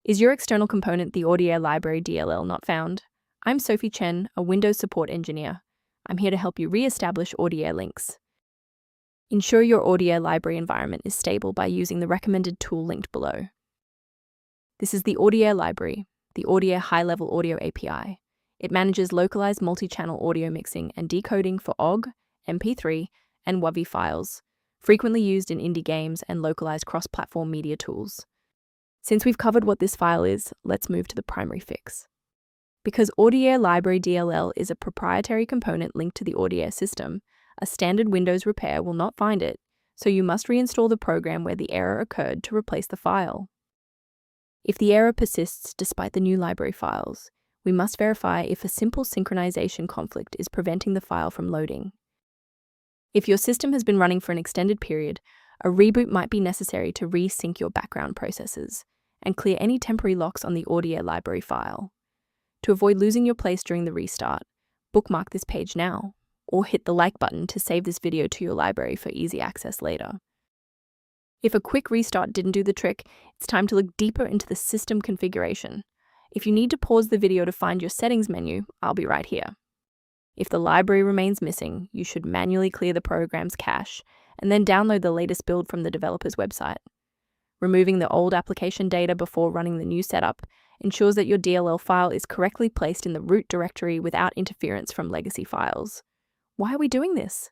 Is your external component the Audiere Library DLL not found? I'm Sophie Chen, a Windows support engineer. I'm here to help you re-establish Audiere links. Ensure your Audiere library environment is stable by using the recommended tool linked below. This is the Audiere library, the Audiere High-Level Audio API. It manages localized multi-channel audio mixing and decoding for OGG, MP3, and WAV files, frequently used in indie games and localized cross-platform media tools. Since we've covered what this file is, let's move to the primary fix. Because Audiere Library DLL is a proprietary component linked to the Audiere system, a standard Windows repair will not find it, so you must reinstall the program where the error occurred to replace the file. If the error persists despite the new library files, we must verify if a simple synchronization conflict is preventing the file from loading. If your system has been running for an extended period, a reboot might be necessary to resync your background processes and clear any temporary locks on the Audiere library file. To avoid losing your place during the restart, bookmark this page now, or hit the like button to save this video to your library for easy access later. If a quick restart didn't do the trick, it's time to look deeper into the system configuration. If you need to pause the video to find your settings menu, I'll be right here. If the library remains missing, you should manually clear the program's cache and then download the latest build from the developer's website. Removing the old application data before running the new setup ensures that your DLL file is correctly placed in the root directory without interference from legacy files. Why are we doing this?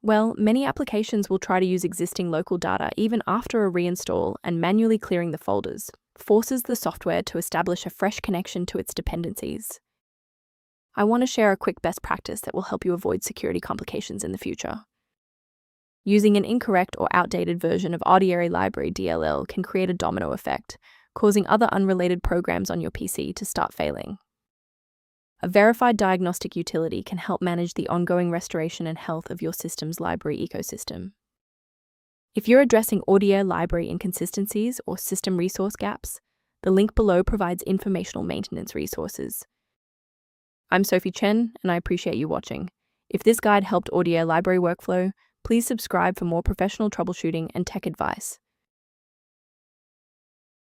Well, many applications will try to use existing local data even after a reinstall, and manually clearing the folders forces the software to establish a fresh connection to its dependencies. I want to share a quick best practice that will help you avoid security complications in the future. Using an incorrect or outdated version of Audiere Library DLL can create a domino effect, causing other unrelated programs on your PC to start failing. A verified diagnostic utility can help manage the ongoing restoration and health of your system's library ecosystem. If you're addressing Audiere library inconsistencies or system resource gaps, the link below provides informational maintenance resources. I'm Sophie Chen, and I appreciate you watching. If this guide helped Audiere library workflow, please subscribe for more professional troubleshooting and tech advice.